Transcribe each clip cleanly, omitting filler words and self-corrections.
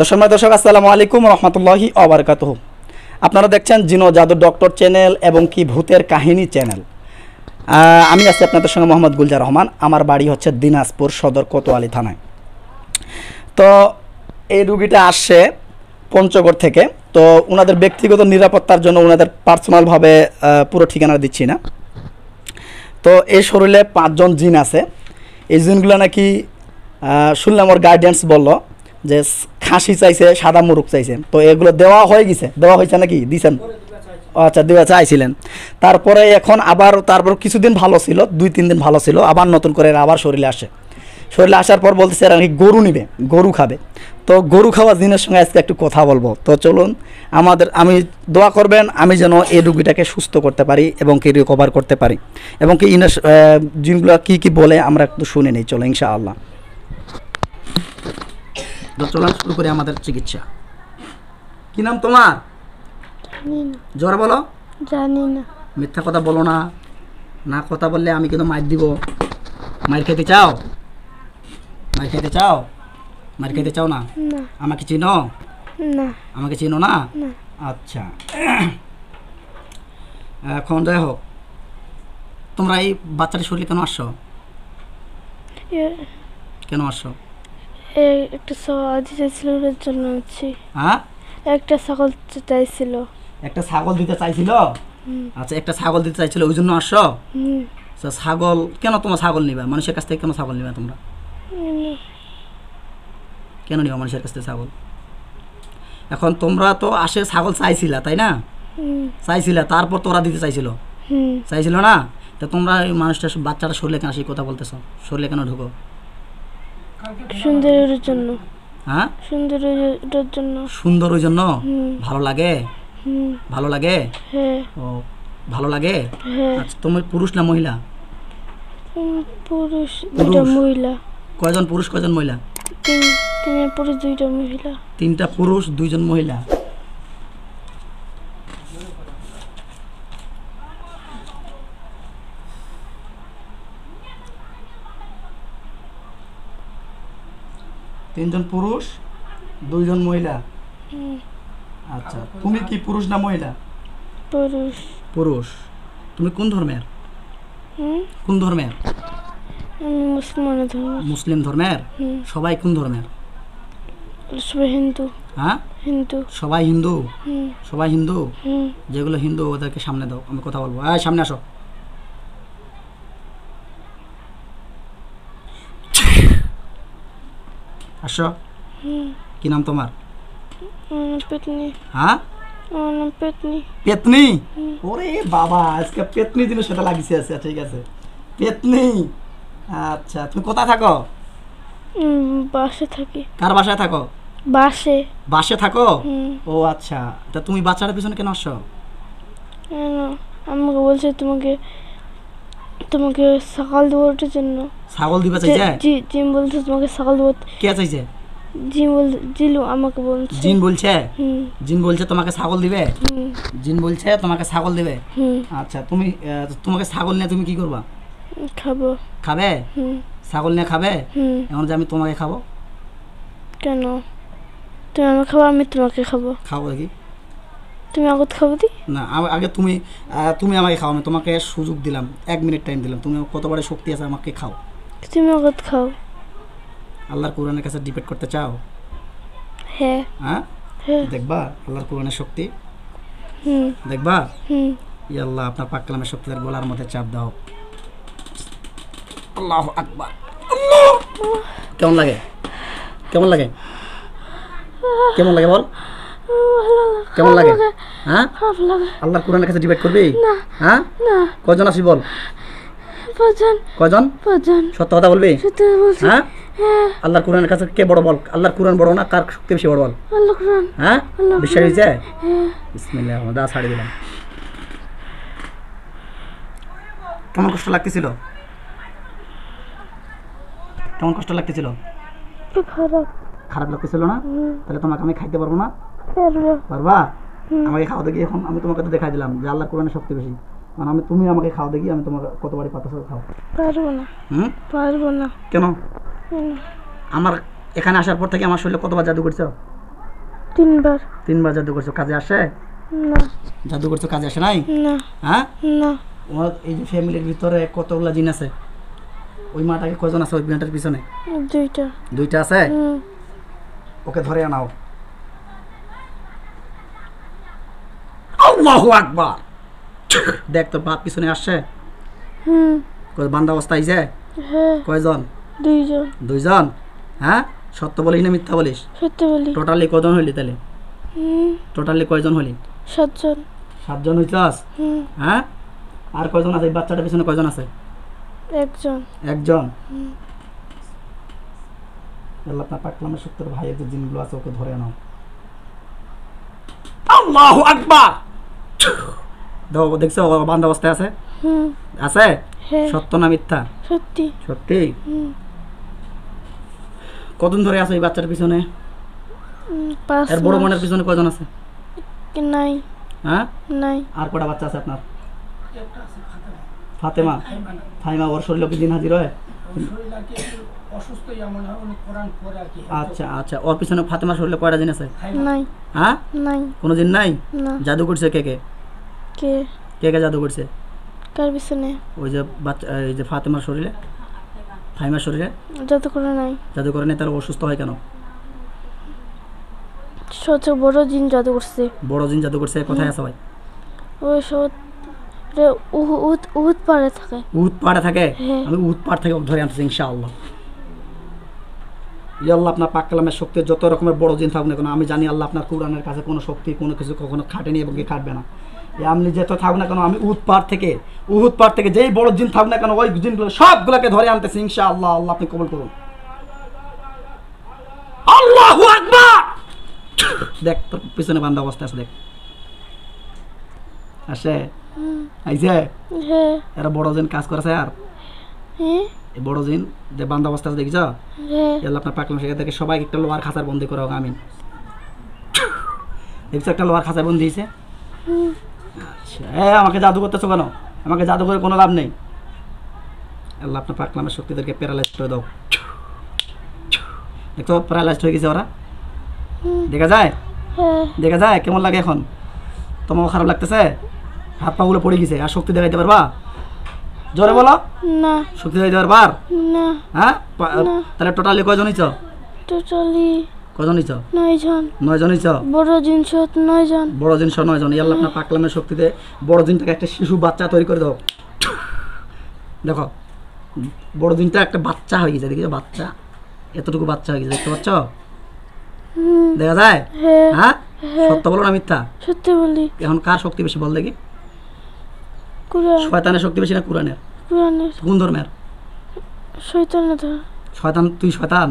দর্শক আসসালামু আলাইকুম রহমতুল্লাহি ওবারাকাতুহু। আপনারা দেখছেন জিনো জাদু ডক্টর চ্যানেল এবং কি ভূতের কাহিনী চ্যানেল। আমি আছি আপনাদের সঙ্গে মোহাম্মদ গুলজার রহমান। আমার বাড়ি হচ্ছে দিনাজপুর সদর কোতোয়ালি থানায়। তো এই রুগীটা আসছে পঞ্চগড় থেকে। তো ওনাদের ব্যক্তিগত নিরাপত্তার জন্য ওনাদের পার্সোনালভাবে পুরো ঠিকানা দিচ্ছি না। তো এই শরীরে 5 জন জিন আছে। এই জিনগুলো নাকি শুনলাম ওর গার্ডিয়ান্স বললো যে খাসি চাইছে, সাদা মুরগ চাইছে। তো এগুলো দেওয়া হয়েছে নাকি দিয়েছেন? আচ্ছা, দেওয়া চাইছিলেন। তারপরে এখন তারপর কিছুদিন ভালো ছিল, 2-3 দিন ভালো ছিল, আবার নতুন করে আবার শরীরে আসার পর বলতেছে এরা নাকি গরু নিবে, গরু খাবে। তো গরু খাওয়া জিনের সঙ্গে আজকে একটু কথা বলবো। তো চলুন, আমি দোয়া করবেন আমি যেন এই রুগীটাকে সুস্থ করতে পারি এবং কি রিকভার করতে পারি, এবং কি জিনগুলো কি বলে আমরা একটু শুনে নিই। চলো ইনশাআল্লাহ। চলুন শুরু করি আমাদের চিকিৎসা। কি নাম তোমার? জোরে বলো। জানি না। মিথ্যা কথা বলো না। না কথা বললে আমি কিন্তু মার দিব। মার খেতে চাও? মার খেতে চাও না? আমাকে চিনো? না। আমাকে চিনো না? আচ্ছা, এখন যাই হোক, তোমরা এই বাচ্চাটার শরীরে কেন আসছো? একটা ছাগল চাইছিল ওর জন্য আছি। হ্যাঁ, একটা ছাগল চাইছিল। একটা ছাগল দিতে চাইছিল? আচ্ছা, একটা ছাগল দিতে চাইছিল ওই জন্য আসছো? ছাগল কেন? তোমার ছাগল নিবা মানুষের কাছ থেকে? কেন ছাগল নিবা তোমরা? কেন নিবা মানুষের কাছ থেকে ছাগল? এখন তোমরা তো আসে ছাগল চাইছিলা, তাই না? চাইছিলা, তারপর তোরা দিতে চাইছিল না? তো তোমরা বাচ্চাটা শরীরে কেন সেই কথা বলতেছো? শরীরে কেন ঢুকো? সুন্দরের জন্য। হ্যাঁ, সুন্দর ওই জন্য। ভালো লাগে? হ্যাঁ। ও, ভালো লাগে। আচ্ছা, তুমি পুরুষ না মহিলা? পুরুষ, 2টা মহিলা। কয়জন পুরুষ কয়জন মহিলা? 3 পুরুষ 2টা মহিলা। 3টা পুরুষ 2 জন মহিলা। তিনজন পুরুষ 2 জন মহিলা। আচ্ছা, তুমি কি পুরুষ না মহিলা? পুরুষ। তুমি কোন ধর্মের? আমি মুসলিম ধর্মের। সবাই কোন ধর্মের? সবাই হিন্দু। হ্যাঁ, সবাই হিন্দু। যেগুলো হিন্দু ওদেরকে সামনে দাও, আমি কথা বলবো। সামনে আসো। আসো। কি নাম তোমার? পেতনি। হ্যাঁ, পেতনি। ওরে বাবা, আজকে পেতনি দিনের সাথে লাগিয়েছে। আছে, ঠিক আছে, পেতনি। আচ্ছা, তুমি কোথায় থাকো? বাসে থাকি। কার বাসায় থাকো? বাসে থাকো। ও আচ্ছা, তা তুমি বাচ্চাটার পিছনে কেন আসছো? আমাকে বলছে তোমাকে ছাগল দেওয়ার জন্য। ছাগল দিবা চাইছে? জিম বলছে তোমাকে ছাগল দেবো। কে চাইছে? জিলু আমাকে বলছে। জিন বলছে তোমাকে ছাগল দিবে? তোমাকে ছাগল দিবে। আচ্ছা, তোমাকে ছাগল নিয়ে তুমি কি করবা? খাবে? ছাগল নিয়ে খাবে? এখন যে আমি তোমাকে খাবো? কেন? তুমি আমাকে খাবো, আমি তোমাকে খাবো দেখি। তুমি আগত খাবো দি না, আগে তুমি আমাকে খাও। আমি তোমাকে সুযোগ দিলাম, 1 মিনিট টাইম দিলাম। তুমি কত বড় শক্তি আছে, আমাকে খাও। তুমি আগত খাও। আল্লাহর কোরআনের কাছে ডিবেট করতে চাও? হ্যাঁ। দেখবা আল্লাহর কোরআনের শক্তি? দেখবা? ইয়া আল্লাহ, আপনার পাক কালামের শক্তি তার গলার মধ্যে চাপ দাও। আল্লাহু আকবার। কেমন লাগে বল? কেমন লাগে? হ্যাঁ, আল্লাহর কোরআনের কাছে ডিবেট করবি? হ্যাঁ, কয়জন আসি বল? 5 জন। সত্য কথা বলবি? হ্যাঁ, আল্লাহর কোরআনের কাছে কে বড় বল? আল্লাহর কোরআন বড় না, কার শক্তি বেশি বড় বল? হ্যাঁ, বিশ্বাস হয়েছে? বিসমিল্লাহ, দা ছাড়ি দিলাম। কেমন কষ্ট লাগতেছিল? খারাপ লাগতেছিল না? তাহলে তোমাকে আমি খাইতে পারবো না? পারবা? আমাকে খাওয়া দেখি। এখন আমি তোমাকে তো দেখাই দিলাম যে আল্লাহর কোরআনের শক্তি বেশি। মানে তুমি আমাকে খাওয়া দেখি, আমি তোমাকে কতবারই পাতা খাও। পারবো না। কেন? আমার এখানে আসার পর থেকে আমার শরীরে কতবার জাদু করছো? তিনবার। 3বার জাদু করছো, কাজে আসে? না। জাদু করছো, কাজে আসে নাই? না। হ্যাঁ? না। তোমার এই যে ফ্যামিলির ভিতরে কতগুলা জিন আছে? ওই মাটাকে কয়জন আছে ওই মেয়েটার পিছনে? 2টা। 2টা আছে? হুম। ওকে ধরে আনাও। আল্লাহু আকবার। দেখ তোর বাপ পিছনে আসছে। হুম। বান্দা অবস্থা আইছে? হ্যাঁ। কয়জন? 2জন। 2জন? হ্যাঁ, সত্য বলিস না মিথ্যা বলিস? সত্যি বলি। টোটালি কজন হইলি তাহলে? হুম। টোটালি কয়জন হলি? 7জন। 7জন হইছস? হুম। হ্যাঁ, আর কয়জন আছে এই বাচ্চাটার পিছনে? কয়জন আছে? 1জন। একজন। হুম। আল্লাহ আপনার পাকলামের শক্তির ভাইয়ের যে জিনগুলো আছে ওকে ধরে আনাও। আল্লাহু আকবার। দেখো, দেখছো ও বান্দা অবস্থায় আছে? হুম। আছে? হ্যাঁ। সত্য না মিথ্যা? সত্যি। সত্যি। হুম। কতদিন ধরে আছে এই বাচ্চাটার পিছনে? 5 এর বড় মাস। বোনের পিছনে কয়জন আছে? নাই। হ্যাঁ, নাই। আর কটা বাচ্চা আছে আপনার? ফাতেমা, ফাইমা। ওর শরীরে কি দিন হাজির হয়? আচ্ছা আচ্ছা, ওর পিছনে ফাতেমার শরীরে কয়টা দিন আছে? নাই। হ্যাঁ, নাই। কোনো দিন নাই? না। জাদু করছে কে কে? কে? কে কে জাদু করছে? কার পিছনে? ওই যে বাচ্চা, এই যে ফাতেমার শরীরে, ফাইমার শরীরে যত করে নাই। জাদু করে নেই, তাহলে অসুস্থ হয় কেন? সবচেয়ে বড় জিন জাদু করছে। বড় জিন জাদু করছে, কোথায় আছে ভাই? ওই সব উহুদ পাড়ে থাকে। উহুদ পাহাড়ে থাকে? হ্যাঁ। আমি উহুদ পাহাড় থেকে ওকে ধরে আনতেছি ইনশাআল্লাহ। ইয়া আল্লাহ, আপনার পাক কালামের শক্তি যত রকমের বড় জিন থাকুক না কেন, আমি জানি আল্লাহ আপনার কোরআনের কাছে কোনো শক্তি কোনো কিছু কখনো খাটেনি এবং কি খাটবে না। আপনি যত থাকুক না কেন, আমি উহুদ পাহাড় থেকে যেই বড় জিন থাকুক না কেন, ওই জিনগুলো সবগুলোকে ধরে আনতেছি ইনশাআল্লাহ। আল্লাহ আপনি কবুল করুন। আল্লাহু আকবার। দেখ তোর পিছনে বান্দা অবস্থা আছে, দেখ আসে আইছে। হ্যাঁ। এরা বড় জিন কাজ করেছে। আর হ্যাঁ। এই বড় জিন যে বান্দা অবস্থা আছে দেখিছ? হ্যাঁ। আল্লাহ আপনার পাকলাম সেখান থেকে সবাই একটা লোহার খাঁচার বন্দি করে হোক, আমিন। দেখছো একটা লোহার খাঁচার বন্দি দিয়েছে? হুম। আচ্ছা, আমাকে জাদু করতেছো কেন? আমাকে জাদু করে কোনো লাভ নেই। আল্লাহ আপনার পাকলামের শক্তিদেরকে প্যারালাইজড করে দাও। দেখছো প্যারালাইজড হয়ে গেছে ওরা? হুম। দেখা যায়? হ্যাঁ। দেখা যায়? কেমন লাগে এখন? তোমার খারাপ লাগতেছে? হাত পাগুলো পড়ে গেছে, আর শক্তি দেখাইতে পারবা? জোরে বলো। না। শক্তি দেখাইতে পারবা? না। হ্যাঁ, না। তাহলে টোটালি কয়জন হইছ? টোটালি কজন হইছ? 9 জন। 9 জন হইছ? বড় জিন 9 জন। বড় জিন 9 জন। আল্লাহ আপনার পাকলামের শক্তিতে বড় জিনটাকে একটা শিশু বাচ্চা তৈরি করে দাও। দেখো বড় জিনটা একটা বাচ্চা হয়ে গেছে, দেখি বাচ্চা, এতটুকু বাচ্চা হয়ে গেছে, দেখতে পাচ্ছ? হুম। দেখা যায়? হ্যাঁ। হ্যাঁ, হ্যাঁ। সত্য বলো না মিথ্যা? সত্যি বলি। এখন কার শক্তি বেশি বল দেখি? কুরআন। শয়তানের শক্তি বেশি না কোরআনের? কুরআনের। কোন ধর্মের? শয়তানের ধর। শয়তান? তুই শয়তান?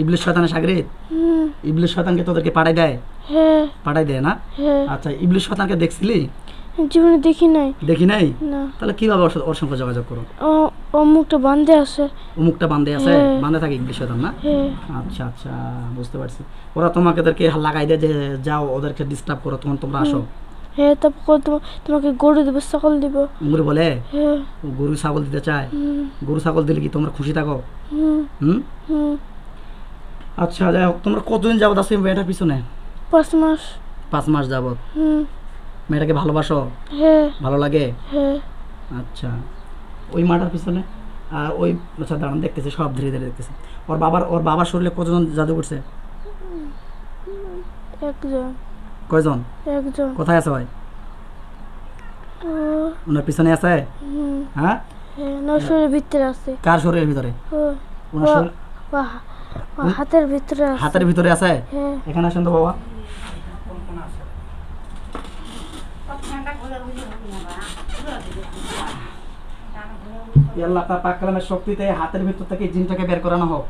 ইবলিস শয়তানের শাগরিদ? হুম। ইবলিস শয়তানকে তোদেরকে পাঠাই দেয়? হ্যাঁ। পাঠাই দেয় না? হ্যাঁ। আচ্ছা, ইবলিস শয়তানকে দেখছিলি? জীবনে দেখি নাই। দেখি নাই? না। তাহলে কিভাবে ওর সঙ্গে যোগাযোগ করো? ও মুখটা বান্ধে আছে। মুখটা বান্ধে আছে? হ্যাঁ। বান্ধে থাকে ইবলিস শয়তান না? হ্যাঁ। আচ্ছা আচ্ছা, বুঝতে পারছি। ওরা তোমাদেরকে লাগাই দেয় যে যাও ওদেরকে ডিস্টার্ব করো, তখন তোমরা আসো। হ্যাঁ। তারপর তোমাকে গরু দিব, ছাগল দিব। গরু বলে? হ্যাঁ। গরু ছাগল দিতে চায়? হুম। গরু ছাগল দিলে কি তোমরা খুশি থাকো? হুম। হুম। হুম। আচ্ছা, যাই হোক, তোমরা কতদিন যাবত আছো মেয়েটার পিছনে? 5 মাস। 5 মাস যাবত। হুম। মেয়েটাকে ভালোবাসো? হ্যাঁ। ভালো লাগে? হ্যাঁ। আচ্ছা, ওই মাটার পিছনে আর ওই, আচ্ছা দাঁড়ান দেখতেছি, সব ধীরে ধীরে দেখতেছি। ওর বাবার শরীরে কতজন জাদু করছে? 1 জন। কয়জন? 1 জন। কোথায় আছে ভাই? ও। ওনার পিছনে আছে? হুম। হ্যাঁ, হ্যাঁ। নশরের ভিতরে আছে। কার শরীরের ভিতরে? ও। ওনার শরীর ও হাতের ভিতরে আছে। হাতের ভিতরে আছে? হ্যাঁ। এখানে আসেন তো বাবা। আল্লাহ তার পাক কালামের শক্তিতে হাতের ভিতর থেকে জিনটাকে বের করানো হোক।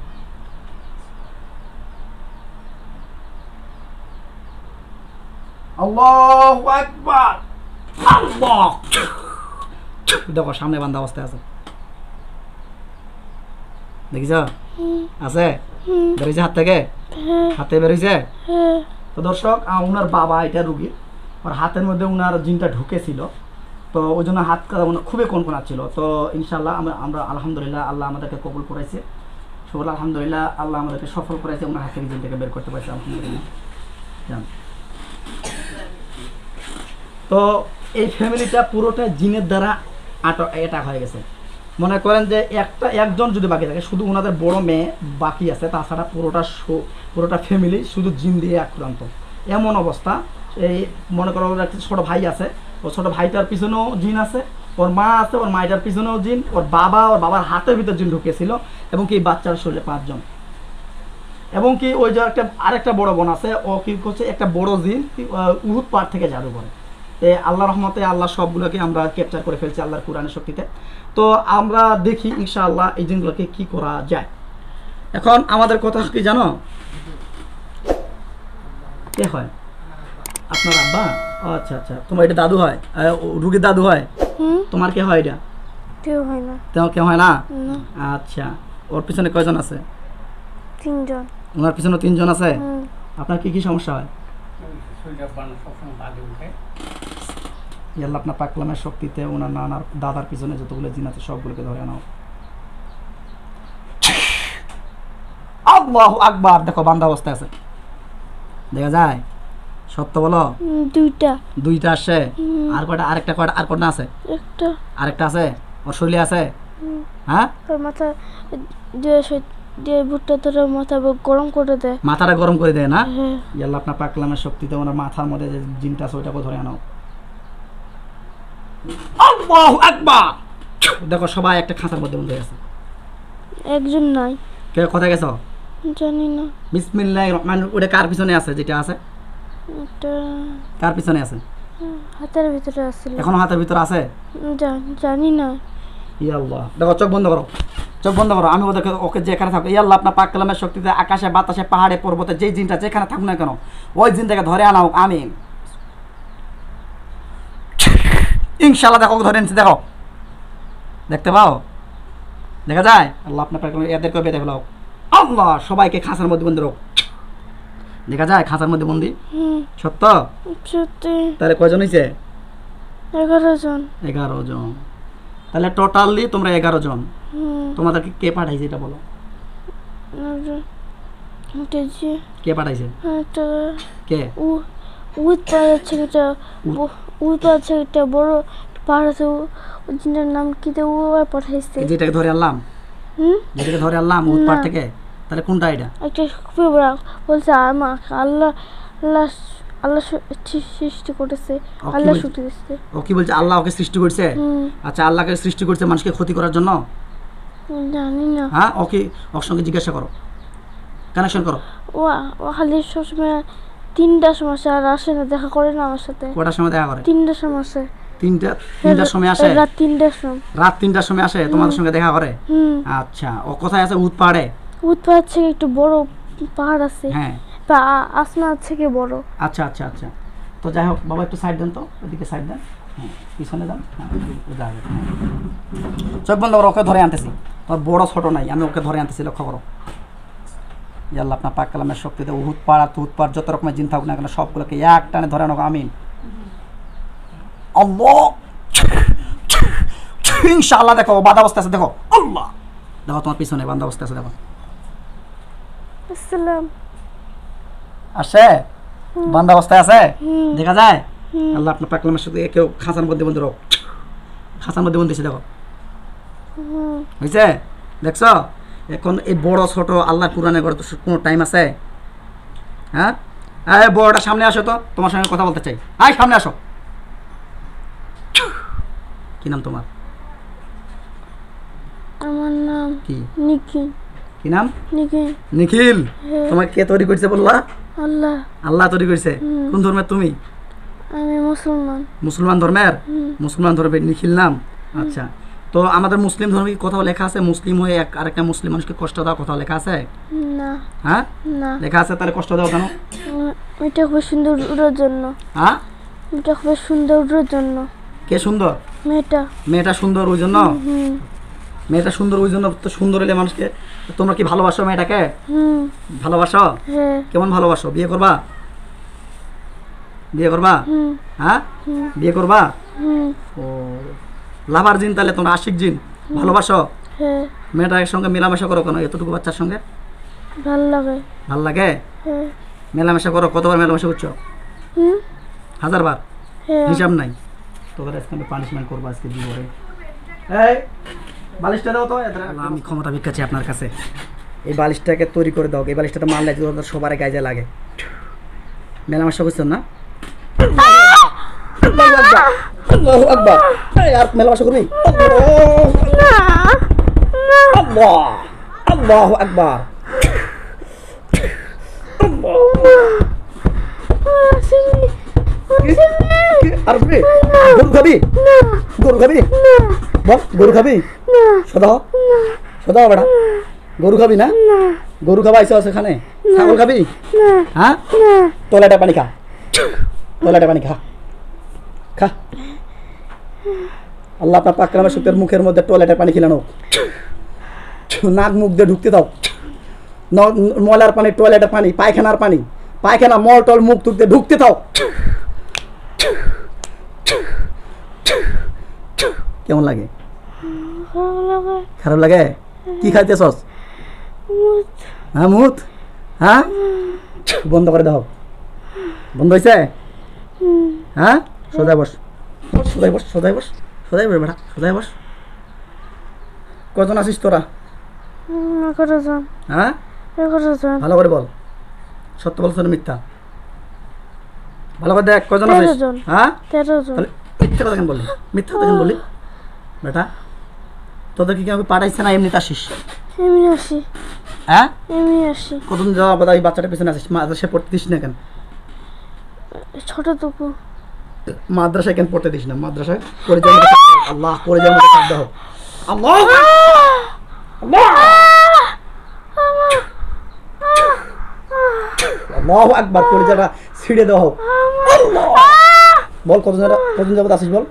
আল্লাহু আকবার। আল্লাহ, দেখো সামনে বান্দা অবস্থায় আছে, দেখিস? আছে? বেরিয়েছে হাত থেকে? হ্যাঁ। হাতে বেরিয়েছে? হ্যাঁ। তো দর্শক, উনার বাবা এটা রুগী, ওর হাতের মধ্যে উনার জিনটা ঢুকেছিল, তো ওই জন্য হাত খুবই কনকনা ছিল। তো ইনশাল্লাহ আমরা আলহামদুলিল্লাহ আল্লাহ আমাদেরকে কবুল করাইছে, সকল আলহামদুলিল্লাহ আল্লাহ আমাদেরকে সফল করাইছে, ওনার হাত থেকে জিনটাকে বের করতে পারছে আলহামদুলিল্লাহ। যান। তো এই ফ্যামিলিটা পুরোটা জিনের দ্বারা অ্যাটাক হয়ে গেছে। মনে করেন যে একজন যদি বাকি থাকে, শুধু ওনাদের বড় মেয়ে বাকি আছে, তাছাড়া পুরোটা ফ্যামিলি শুধু জিন দিয়ে আক্রান্ত। এমন অবস্থা, এই মনে করো ওর একটা ছোটো ভাই আছে, ওর ছোটো ভাইটার পিছনেও জিন আছে, ওর মা আছে, ওর মায়ের পিছনেও জিন, ওর বাবার হাতের ভিতর জিন ঢুকেছিল, এবং কি বাচ্চার শরীরে 5 জন। এবং কি ওই যে আরেকটা বড় বোন আছে, ও কি করছে, একটা বড় জিন উহুদ পাহাড় থেকে জাদু করে। আল্লাহ রহমতে আল্লাহ সবগুলোকে আমরা ক্যাপচার করে ফেলছি আল্লাহর কোরআনের শক্তিতে। তো আমরা দেখি ইনশাআল্লাহ এই জিনগুলোকে কি করা যায়। এখন আমাদের কথা কি জানো, কে হয় আপনার আব্বা? আচ্ছা আচ্ছা, তোমার এটা দাদু হয়, রুগীর দাদু হয়? তোমার কে হয় এটা? কেউ হয় না। তোমার কে হয় না? না। আচ্ছা, ওর পিছনে কয়জন আছে? 3 জন। ওনার পিছনে 3 জন আছে। আপনার কি কি সমস্যা হয়? আল্লাহ আপনার পাকলামের শক্তিতে ওনার নানার দাদার পিছনে যতগুলো জিন আছে সবগুলোকে ধরে নাও। আল্লাহু আকবার। দেখো বান্দা অবস্থায় আছে, দেখা যায়? সত্য বলো। 2টা আসে। আর কয়টা? আর কয়টা আছে? আরেকটা আছে ওর শরীরে আছে। হ্যাঁ, ওর মাথা দিয়ে ভুট্টা ধরে মাথা গরম করে দেয়। মাথাটা গরম করে দেয় না? হ্যাঁ। আল্লাহ আপনার পাকলামের শক্তিতে ওনার মাথার মধ্যে যে জিনটা আছে ওইটাকে ধরে আনো। আল্লাহু আকবার। দেখো সবাই একটা খাঁচার মধ্যে বন্ধ হয়ে গেছে। একজন নাই। কে কোথায় গেছো? জানি না। বিসমিল্লাহির রহমানির রহিম। ওটা কার পিছনে আছে? যেটা আছে এটা কার পিছনে আছে? হাতের ভিতরে আছে। এখনো হাতের ভিতরে আছে? জানি না। ইয়া আল্লাহ। দেখো চোখ বন্ধ করো, চোখ বন্ধ করো। আমি ওকে যেখানে থাকো, ইয়া আল্লাহ আপনার পাক কালামের শক্তিতে আকাশে বাতাসে পাহাড়ে পর্বতে যেই জিনটা যেখানে থাকুক না কেন, ওই জিনটাকে ধরে আনাও। আমিন। ইনশাআল্লাহ। দেখো ধরে নিচ্ছে, দেখো, দেখতে পাও? দেখা যায়? আল্লাহ আপনার পাক কালামে এদেরকে বেঁধে ফেলাও। আল্লাহ সবাইকে খাঁচার মধ্যে বন্দি রাখো। দেখা যায় খাঁচার মধ্যে বন্দি? সত্য? সত্যি। তাহলে কয়জন হয়েছে? 11 জন। 11 জন। তাহলে টোটালি তোমরা 11 জন। তোমাদেরকে কে পাঠাইছে এটা বলো? কে পাঠাইছে? কে? উদ পাচ্ছে একটা বড় পাহাড় আছে, ওই জিনটার নাম কি ও পাঠাইছে। যেটাকে ধরে আনলাম, যেটাকে ধরে আনলাম উদ পাহাড় থেকে। তাহলে কোনটা এটা? একটা খুবই বড় বলছে আল্লাহ আল্লাহ আল্লাহ সৃষ্টি করেছে, আল্লাহ শক্তি দিচ্ছে। ও কি বলছে? আল্লাহ ওকে সৃষ্টি করছে? আচ্ছা, আল্লাহকে সৃষ্টি করছে মানুষকে ক্ষতি করার জন্য? জানি না। হ্যাঁ, ওর সঙ্গে জিজ্ঞাসা করো, কানেকশন করো। ও খালি সবসময় 3টার সময় আসে, আর আসে না, দেখা করে না আমার সাথে। কটার সময় দেখা করে? 3টার সময় আসে। 3টার সময় আসে? রাত 3টার সময়। রাত 3টার সময় আসে তোমাদের সঙ্গে দেখা করে? আচ্ছা, ও কোথায় আছে? উদ পাহাড়ে? উদ পাহাড় থেকে একটু বড় পাহাড় আছে। হ্যাঁ, আসমান থেকে বড়। আচ্ছা আচ্ছা আচ্ছা। তো যাই হোক বাবা, একটু সাইড দেন তো, ওইদিকে সাইড দেন। হ্যাঁ, পিছনে যান। হ্যাঁ, চোখ বন্ধ করো। ওকে ধরে আনতেছি। তোর বড় ছোট নাই, আমি ওকে ধরে আনতেছি, লক্ষ্য করো। আল্লাহ আপনার পাক কালামের শক্তিতে উহুদ পাহাড় তুহুদ পাহাড় যত রকমের জিন থাকুক না কেন সবগুলোকে এক টানে ধরে আনো। আমিন। আল্লাহ। ইনশাআল্লাহ। দেখো বাঁধা অবস্থা আছে, দেখো। আল্লাহ। দেখো তোমার পিছনে বাঁধা অবস্থা আছে, দেখো। আসসালাম। আসে? বাঁধা অবস্থায় আছে, দেখা যায়? আল্লাহ আপনার পাক কালামের শক্তি কেউ খাঁচার মধ্যে বন্ধ রাখো। খাঁচার মধ্যে বন্দিছে, দেখো। হয়েছে? দেখছো? এখন এই বড় ছোট আল্লাহ কোরআনে করে তো কোনো টাইম আছে? হ্যাঁ, বড়টা সামনে আসো তো, তোমার সঙ্গে কথা বলতে চাই। আয় সামনে আসো। কি নাম তোমার? আমার নাম কি? নিখিল। কি নাম? নিখিল। নিখিল। তোমার কে তৈরি করছে বললা? আল্লাহ। আল্লাহ তৈরি করছে। কোন ধর্মের তুমি? আমি মুসলমান। মুসলমান ধর্মের? মুসলমান ধর্মের নিখিল নাম। আচ্ছা, তো আমাদের মুসলিম ধর্মে কি কোথাও লেখা আছে মুসলিম হয়ে আরেকটা মুসলিম মানুষকে কষ্ট দেওয়া কোথাও লেখা আছে? না। হ্যাঁ, না লেখা আছে। তাহলে কষ্ট দাও কেন? এটা খুব সুন্দর উড়ার জন্য। হ্যাঁ, এটা খুব সুন্দর উড়ার জন্য। কে সুন্দর? মেয়েটা। মেয়েটা সুন্দর ওই জন্য? মেয়েটা সুন্দর ওই জন্য তো সুন্দর হলে মানুষকে। তোমরা কি ভালোবাসো মেয়েটাকে? ভালোবাসো? হ্যাঁ। কেমন ভালোবাসো? বিয়ে করবা? বিয়ে করবা? হ্যাঁ, বিয়ে করবা? ও, লাভার জিন তাহলে তোমরা, আশিক জিন। ভালোবাসো? হ্যাঁ। মেয়েটার সঙ্গে মেলামেশা করো কেন এতটুকু বাচ্চার সঙ্গে? ভালো লাগে। ভাল লাগে? হ্যাঁ। মেলামেশা করো, কতবার মেলামেশা করছো? হুম 1000 বার, হ্যাঁ হিসাব নাই। তোদের আজকে আমি পানিশমেন্ট করবো আজকে জীবনে। এই বালিশটা দাও তো। আমি ক্ষমতা ভিক্ষা চাই আপনার কাছে, এই বালিশটাকে তৈরি করে দাও। এই বালিশটাতে মারলে তোদের সবার গায়ে যায় লাগে। মেলামেশা করছেন না? আল্লাহু আকবার। এই আর মেলামেশা করবি? আল্লাহ, আল্লাহু আকবার। আর করবি? গরু খাবি? গরু খাবি? বল গরু খাবি? সদা সদা বেটা, গরু খাবি না? গরু খাবা আইসা আছে এখানে? ছাগল খাবি? হ্যাঁ, টয়লেটে পানি খা, টয়লেটে পানি খা, খা। আল্লাহ আপনার পাক কালামের শক্তির মুখের মধ্যে টয়লেটের পানি খিলানো, নাক মুখ দিয়ে ঢুকতে দাও। ময়লার পানি, টয়লেটের পানি, পায়খানার পানি, পায়খানা মল টল মুখ টুক দিয়ে ঢুকতে দাও। কেমন লাগে? খারাপ লাগে? কি খাইতেছস? হ্যাঁ মুত, হ্যাঁ বন্ধ করে দাও। বন্ধ হয়েছে? হ্যাঁ সোজাই বস, সোজাই বস, সোজাই বস, সোজাই বস বেটা, সোজাই বস। কজন আছিস তোরা? হ্যাঁ ভালো করে বল, সত্য বলছ না মিথ্যা? ভালো করে দেখ কজন আছিস? হ্যাঁ তাহলে মিথ্যা কথা কেন বললি? মিথ্যা কথা কেন বললি বেটা? তোদের কি কেউ পাঠাইছে না এমনিতে আসিস? এমনি আসি, হ্যাঁ এমনি আসি। কতদিন যাওয়া বাদা এই বাচ্চাটার পিছনে আসিস? মাদ্রাসায় পড়তে দিস না কেন? ছোটটুকু মাদ্রাসায় কেন পড়তে দিস না? মাদ্রাসায় পড়ে যাওয়ার মতো চাপ দাও। আল্লাহ পড়ে যাওয়ার মতো চাপ দাও। আল্লাহ আল্লাহ আল্লাহু আকবার। পড়ে যাওয়া ছিঁড়ে দাও। বল কতজন, কতদিন যাবত আসিস? বল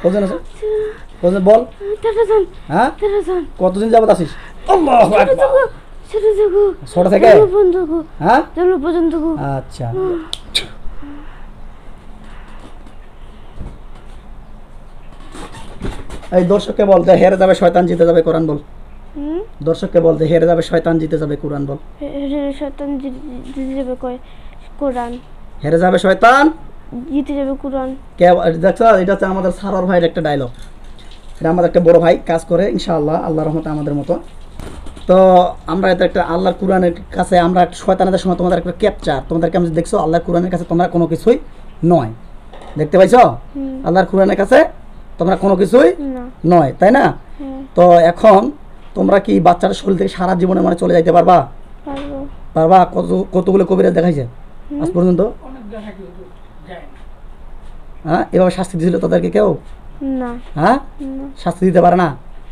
কতজন আছে? কতজন বল? হ্যাঁ কতদিন যাবত আসিস? আল্লাহু আকবার। ছোট থেকে? হ্যাঁ আচ্ছা। এই দর্শককে বল যে হেরে যাবে শয়তান জিতে যাবে, কোরআন বল। দর্শককে বল যে হেরে যাবে শয়তান জিতে যাবে, কোরআন বল। শয়তান জিতে যাবে কোরআন, হেরে যাবে শয়তান জিতে যাবে কোরআন। কে দেখছো? এটা হচ্ছে আমাদের সারোয়ার ভাইয়ের একটা ডায়লগ। এটা আমাদের একটা বড় ভাই কাজ করে ইনশাআল্লাহ, আল্লাহর রহমতে আমাদের মতো। তো আমরা এটা একটা আল্লাহর কোরআনের কাছে আমরা শয়তানের সময় তোমাদের একটা ক্যাপচার, তোমাদেরকে আমি দেখছো আল্লাহর কোরআনের কাছে তোমরা কোনো কিছুই নয়, দেখতে পাইছো? আল্লাহর কোরআনের কাছে তোমরা কোনো কিছুই নয়, তাই না? তো এখন তোমরা কি বাচ্চার শরীর থেকে সারা জীবনে মানে চলে যাইতে পারবা? পারবা? কতগুলো কবিরাজ দেখাইছে আজ পর্যন্ত? হ্যাঁ এভাবে শাস্তি দিয়েছিল তোদেরকে কেউ? না। হ্যাঁ শাস্তি দিতে পারে না?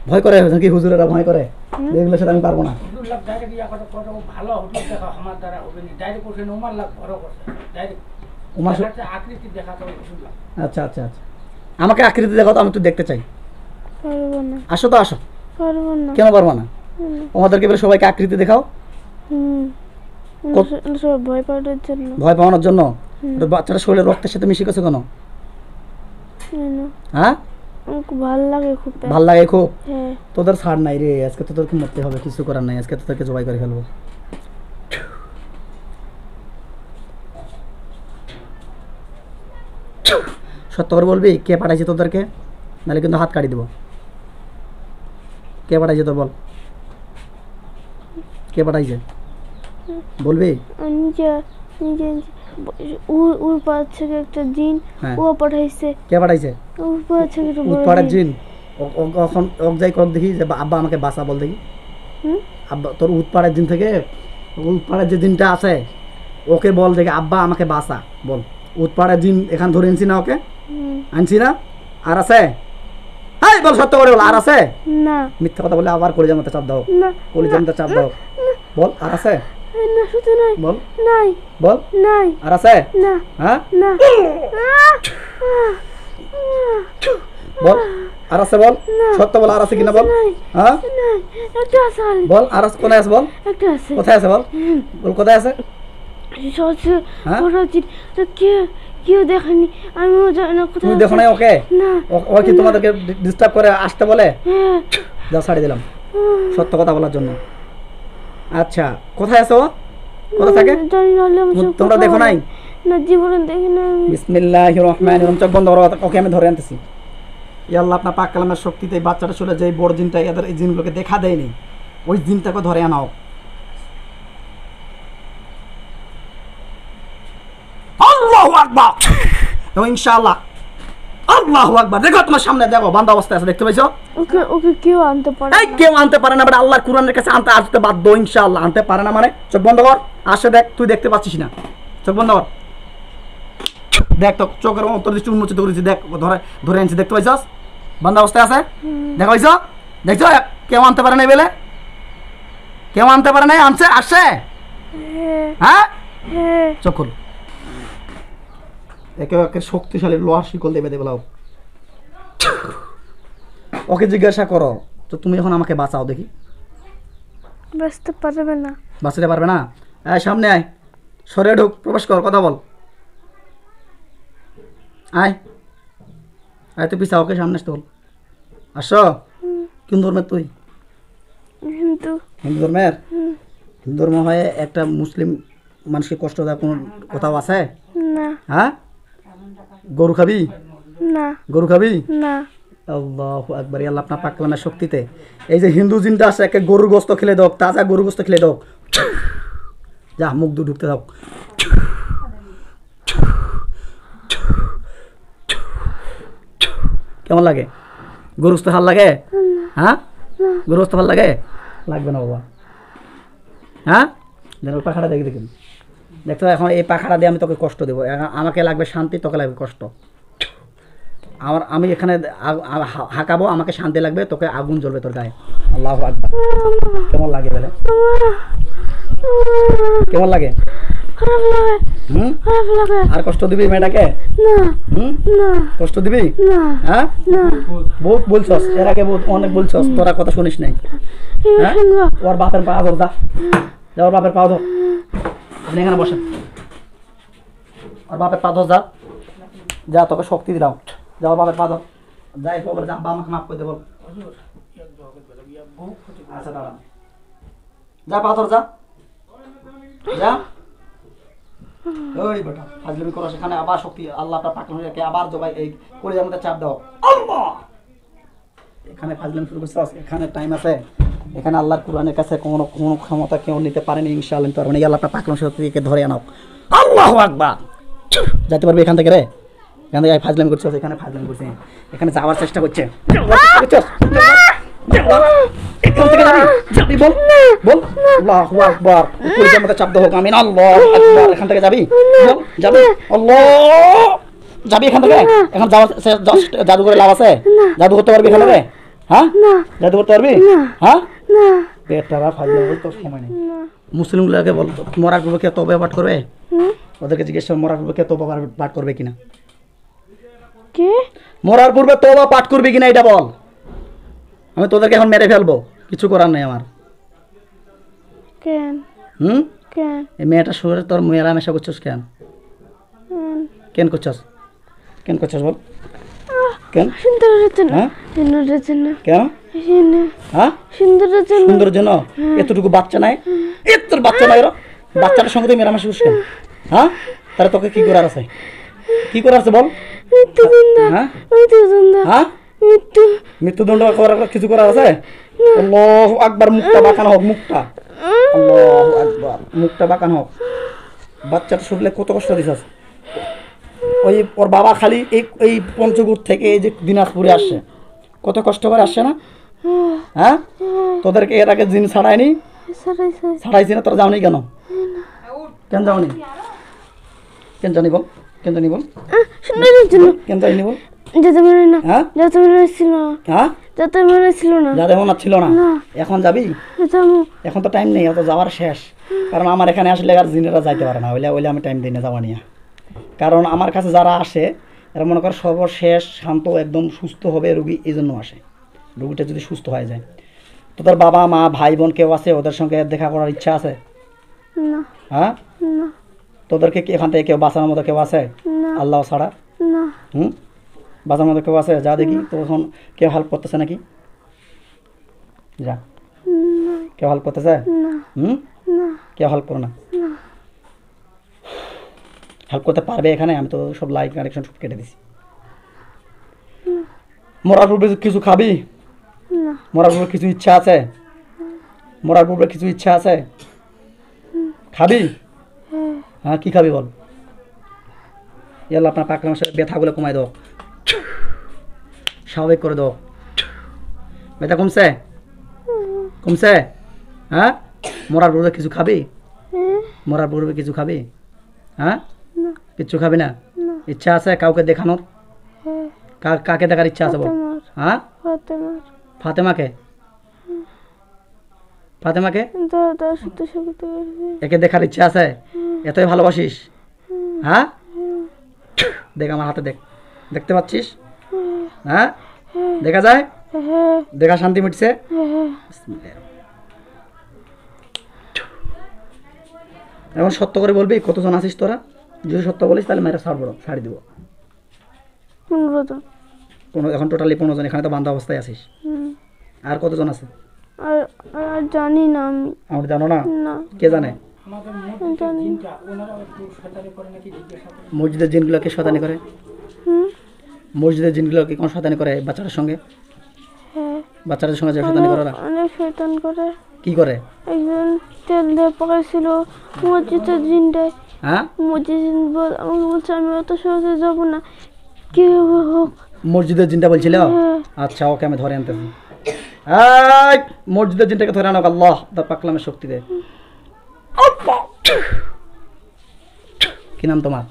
ভয় করে নাকি হুজুরেরা? ভয় করে এগুলো সাথে আমি পারবো না। আচ্ছা আচ্ছা আচ্ছা, আমাকে আকৃতি দেখাও তো, আমি তো দেখতে চাই। আসো তো আসো। কেন পারবো না? আমাদেরকে বলে সবাইকে আকৃতি দেখাও। ভয় পাওয়ার জন্য। ভয় পাওয়ানোর জন্য? বাচ্চাটা শরীরের রক্তের সাথে মিশে গেছে কেন? হ্যাঁ ভাল লাগে খুব। ভাল লাগে খুব? তোদের ছাড় নাই রে, আজকে তোদেরকে মরতে হবে, কিছু করার নাই, আজকে তোদেরকে জবাই করে ফেলবো। সত্য করে বলবি কে পাঠাইছে তোদেরকে? নাহলে কিন্তু হাত কাটি দেবো। কে পাঠাইছে তোর? বল কে পাঠাইছে, বলবি? ওর পাশ থেকে একটা জিন ও পাঠাইছে। কে পাঠাইছে? ওর পাশ থেকে একটা বড় পাড়ার জিন। এখন ওক যাই কক দেখি যে আব্বা আমাকে বাঁচা, বল দেখি। আব্বা তোর উৎপাড়ের জিন থেকে, উৎপাড়ের যে জিনটা আছে ওকে বল দেখি আব্বা আমাকে বাঁচা, বল। উৎপাড়ের জিন এখান ধরে আনছি না? ওকে আনছি না? আর আছে? হ্যাঁ বল সত্য করে বল, আর আছে? না মিথ্যা কথা বলে আবার কলিজার মধ্যে চাপ দাও, কলিজার মধ্যে চাপ দাও। বল আর আছে? না শুধু নাই। বল নাই। বল নাই। আর আছে? না। হ্যাঁ না। বল আর আছে? বল সত্য বল, আর আছে কিনা বল? হ্যাঁ একটা আছে। বল আর আছে? কোথায় আছে? বল একটা আছে। কোথায় আছে? বল বল কোথায় আছে? কেউ দেখেনি, আমিও জানি না কোথায়। তুমি দেখো নাই ওকে? না। ও কি তোমাদেরকে ডিস্টার্ব করে আসতে বলে? যাও ছাড়ি দিলাম সত্য কথা বলার জন্য। আচ্ছা কোথায় আছে ও? কথা থাকে জানি না, হলে আমি সব তোমরা কথা দেখো বলবো। নাই? না, জীবনে দেখি না আমি। বিসমিল্লাহির রহমানির রহিম। চোখ বন্ধ করো, ওকে আমি ধরে আনতেছি। ইয়া আল্লাহ, আপনার পাক কালামের শক্তিতে এই বাচ্চাটা চলে যে বড় জিনটা এদের এই জিনগুলোকে দেখা দেয়নি, ওই জিনটাকে ধরে আনাও। আল্লাহু আকবার। এবং ইনশাআল্লাহ আল্লাহু আকবার। দেখো তোমার সামনে, দেখো বান্দা অবস্থায় আছে, দেখতে পাইছো? ওকে ওকে কেউ আনতে পারে এই না। কেউ আনতে পারে না, বাট আল্লাহর কোরআনের কাছে আনতে আসতে বাধ্য। ইনশাআল্লাহ আনতে পারে না মানে চোখ বন্ধ কর, আসে দেখ, তুই দেখতে পাচ্ছিস না, চোখ বন্ধ কর। দেখ তো চোখের অন্তর্দৃষ্টি উন্মোচিত করেছি, দেখ ধরে ধরে আনছি, দেখতে পাইছস? বান্দা অবস্থায় আছে, দেখো পাইছো? দেখছো কেউ আনতে পারে না বেলে, কেউ আনতে পারে নাই, আনছে, আসছে। হ্যাঁ হ্যাঁ, হ্যাঁ। চোখ খোল। একে একে শক্তিশালী লোহার শিকল দেবে দেবে লাও। ওকে জিজ্ঞাসা করো তো তুমি এখন আমাকে বাঁচাও দেখি। বাঁচতে পারবে না। বাঁচাতে পারবে না? আয় সামনে আয়, সরে ঢুক, প্রবেশ কর, কথা বল। আয় আয়, তুই পিছা, ওকে সামনে আসতে বল। আসো। কোন ধর্মের তুই? কিন্তু হিন্দু ধর্মের? হিন্দু ধর্ম হয়ে একটা মুসলিম মানুষকে কষ্ট দেওয়ার কোনো কোথাও আছে? না হ্যাঁ, গরু খাবি? না গরু খাবি? না। আল্লাহু আকবার। আল্লাহ আপনার পাক কালামের শক্তিতে এই যে হিন্দু জিনটা আছে, একে গরুর গোস্ত খেলে দাও, তাজা গরুর গোস্ত খেলে দাও। যা, মুখ দু ঢুকতে দাও। কেমন লাগে? গরু গোস্ত ভাল লাগে? হ্যাঁ, গরু গোস্ত ভাল লাগে? লাগবে না বাবা। হ্যাঁ, যেন পাখাটা দেখি দেখুন, দেখতে এখন এই পাখাটা দিয়ে আমি তোকে কষ্ট দেবো। আমাকে লাগবে শান্তি, তোকে লাগবে কষ্ট। আমি এখানে হাঁকাবো, আমাকে শান্তি লাগবে, তোকে আগুন জ্বলবে তোর গায়ে। আল্লাহু আকবার। কেমন লাগে বলে? কেমন লাগে? খারাপ লাগে, হুম, খারাপ লাগে। আর কষ্ট দিবি মেয়েটাকে? না হুম, না কষ্ট দিবি? না হ্যাঁ, না। বহুত বলছস, এর আগে বহুত অনেক বলছস, তোরা কথা শুনিস নাই। হ্যাঁ, শুনবো। ওর বাপের পা ধর, যা যা, ওর বাপের পা ধর। আপনি এখানে বসেন, ওর বাপের পা ধর, যা যা, তোকে শক্তি দিলাম, যা ওর বাপের পা ধর, যাই বল, যা বা আমাকে মাফ করে দে বল। আচ্ছা দাঁড়া, যা পা ধর, যা যা। ওই বেটা ফাজলামি করো, সেখানে আবার শক্তি আল্লাহ আপনার পাকল হয়ে আবার জবাই এই কলিজার মধ্যে চাপ দাও। আল্লাহ, এখানে ফাজলামি শুরু করছিস, এখানে টাইম আছে, এখানে আল্লাহর কোরআনের কাছে কোনো কোনো ক্ষমতা কেউ নিতে পারেনি। ইনশাআল্লাহ পারবে না। আল্লাহ আপনার পাকল শক্তিকে ধরে আনাও। আল্লাহু আকবার। যেতে পারবে এখান থেকে রে? এখান থেকে ফাজলামি করছিস, এখানে ফাজলামি করছিস, এখানে যাওয়ার চেষ্টা করছে। এখান থেকে যাবি, বল বল। আল্লাহু আকবার। কলিজার মধ্যে চাপ দাও, আমিন। আল্লাহু আকবার। এখান থেকে যাবি, বল যাবি। আল্লাহ, যাবি এখান থেকে? এখন যাওয়া জাদু করে লাভ আছে? জাদু করতে পারবি এখান থেকে? হ্যাঁ, জাদু করতে পারবি? হ্যাঁ, না পেটটা ফাজলামি তোর সময় নেই। মুসলিমগুলোকে বল, মরার পূর্বে কে তওবা পাঠ করবে? ওদেরকে জিজ্ঞেস কর, মরার পূর্বে কে তওবা পাঠ করবে কিনা? কে? মরার পূর্বে তওবা পাঠ করবে কিনা এটা বল। আমি তোদেরকে এখন মেরে ফেলবো, কিছু করার নেই আমার। কেন হুম, কেন এই মেয়েটা শরীরে তোর মেলামেশা করছিস কেন? কেন করছস? কেন করছস বল? কেন? সুন্দরের জন্য। হ্যাঁ, সুন্দরের জন্য। কেন? হ্যাঁ, সুন্দরের জন্য। সুন্দরের জন্য? এতটুকু বাচ্চা নাই, তোর বাচ্চা নাই, ওরা বাচ্চাটার সঙ্গে তুই মেলামেশা করছিস কেন? হ্যাঁ, তাহলে তোকে কি করার আছে? কি করার আছে বল? মৃত্যুদণ্ড। হ্যাঁ, মৃত্যুদণ্ড। হ্যাঁ, মৃত্যু। মৃত্যুদণ্ড করার কিছু করার আছে? আল্লাহু আকবার। মুখটা বাঁকানো হোক, মুখটা। আল্লাহু আকবার। মুখটা বাঁকানো হোক। বাচ্চাটা শুনলে কত কষ্ট দিছাস। ওই ওর বাবা খালি এই পঞ্চগড় থেকে এই যে দিনাজপুরে আসছে, কত কষ্ট করে আসছে না? হ্যাঁ, তোদেরকে এর আগে জিন ছাড়ায়নি? ছাড়াইছি না? তোরা যাওনি কেন? কেন যাওনি? কেন জানি বল, কেন জানি বল, সুন্দরের জন্য। কেন জানি বল। যেতে পারে না। হ্যাঁ, যেতে মনে ছিল না। হ্যাঁ, যেতে মনে ছিল না। যাদের মনে ছিল না, না। এখন যাবি? যাবো। এখন তো টাইম নেই, অত যাওয়ার শেষ। কারণ আমার এখানে আসলে আর জিনেরা যাইতে পারে না, ওইলে আমি টাইম দিই না যাওয়া নিয়ে। কারণ আমার কাছে যারা আসে এরা মনে কর সর্বশেষ শান্ত একদম সুস্থ হবে রুগী, এই জন্য আসে। রুগীটা যদি সুস্থ হয়ে যায়, তোদের বাবা মা ভাই বোন কেউ আছে ওদের সঙ্গে দেখা করার ইচ্ছা আছে? না হ্যাঁ, না তোদেরকে কি এখান থেকে কেউ বাঁচানোর মতো কেউ আছে? না আল্লাহ ছাড়া। না। হুম, বাঁচানোর মতো কেউ আছে? যা দেখি তো এখন কেউ হেল্প করতেছে নাকি? যা, কেউ হেল্প করতেছে? না হুম, না কেউ হেল্প করো না। না। হেল্প করতে পারবে এখানে? আমি তো সব লাইভ কানেকশন সব কেটে দিছি। মরার পূর্বে কিছু খাবি? না। মরার পূর্বে কিছু ইচ্ছা আছে? মরার পূর্বে কিছু ইচ্ছা আছে? খাবি? হ্যাঁ, কি খাবি বল? ইয়াল্লা আপনার পাকলাম ব্যথাগুলো কমাই দাও, স্বাভাবিক করে দাও। ব্যথা কমছে? কমছে? হ্যাঁ, মরার পূর্বে কিছু খাবি? মরার পূর্বে কিছু খাবি? হ্যাঁ, না। কিচ্ছু খাবি না? না। ইচ্ছা আছে কাউকে দেখানোর? কাকে দেখার ইচ্ছা আছে বল? ফাতেমার। হ্যাঁ, ফাতেমার। ফাতেমাকে? ফাতেমাকে তার সাথে সাথে একে দেখার ইচ্ছা আছে? এতই ভালোবাসিস? হ্যাঁ, দেখ আমার হাতে, দেখ, দেখতে পাচ্ছিস? হ্যাঁ, দেখা যায়? দেখা শান্তি মিটছে? এখন সত্য করে বলবি কতজন আছিস তোরা? যদি সত্য বলিস তাহলে মেয়েরা ছাড়ি দিব। 15 জন। এখন টোটালি 15 জন। এখানে তো বান্ধব অবস্থায় আছিস। আর কতজন আছে? আর আর জানি না আমি। আমার জানো না? না। কে জানে? জানি না। মসজিদের জিনগুলোকে শয়তানি করে? মসজিদের জিনগুলোকে কোন শয়তানি করে বাচ্চাদের সঙ্গে? হ্যাঁ। বাচ্চাদের সঙ্গে যে শয়তানি করে ওরা? অনেক শয়তান করে। কি করে? একজন তেল দিয়ে পকাইছিল মসজিদের জিনটায়। হ্যাঁ, মসজিদ জিন আমাকে বলছে আমি অত সহজে যাবো না, কি হোক। মসজিদের জিনটা বলছিল? হ্যাঁ। আচ্ছা, ওকে আমি ধরে আনতেছি। মসজিদের জিনটাকে ধরে আনো, আল্লাহ তার পাকলামের শক্তি দে। কি নাম তোমার?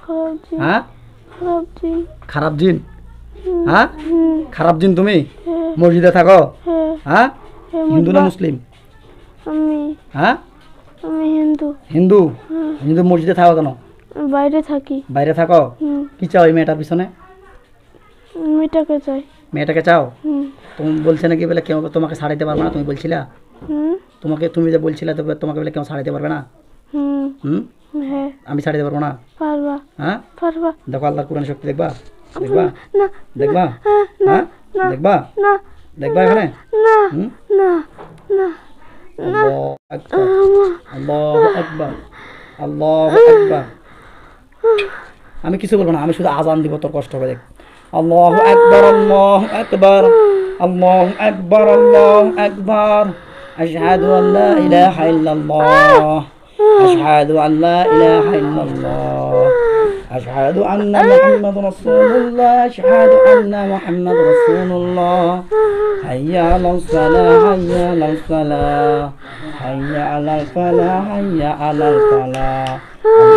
খারাপ জিন। হ্যাঁ, খারাপ জিন। খারাপ জিন? হ্যাঁ, খারাপ জিন তুমি? হ্যাঁ। মসজিদে থাকো? হ্যাঁ। হ্যাঁ, হ্যাঁ, হিন্দু না মুসলিম? আমি হ্যাঁ, আমি হিন্দু। হিন্দু? হিন্দু মসজিদে থাকো কেন? বাইরে থাকি। বাইরে থাকো? কি চাও এই মেয়েটার পিছনে? মেয়েটাকে চাই। মেয়েটাকে চাও? তুমি বলছে নাকি বলে কেউ তোমাকে ছাড়াইতে পারবে না? তুমি বলছিলা তুমি যে বলছিলে তোমাকে বলে কেউ ছাড়াইতে পারবে না? হ্যাঁ। আমি ছাড়াইতে পারবো না? পারবা। হ্যাঁ, পারবা। দেখো আল্লাহর কোরআন শক্তি দেখবা? দেখবা? না। দেখবা? না। হ্যাঁ, দেখবা? না। দেখবা এখানে? না। হুম? না। না। আল্লাহু আকবার, আল্লাহু আকবার, আল্লাহু আকবার। আমি কিছু বলবো না, আমি শুধু আজান দিব, তোর কষ্ট হবে দেখ। আল্লাহু আকবার, আল্লাহু আকবার, আল্লাহু আকবার, আল্লাহু আকবার। আশহাদু আল্লা ইলাহা ইল্লাল্লাহ, আশহাদু আল্লা ইলাহা ইল্লাল্লাহ, আশহাদু আন্না মুহাম্মাদুর রাসূলুল্লাহ, আশহাদু আন্না মুহাম্মাদুর রাসূলুল্লাহ। হাইয়া আলাস সালাহ, হাইয়া আলাস সালাহ, হাইয়া আলাল ফালাহ, হাইয়া আলাল ফালাহ,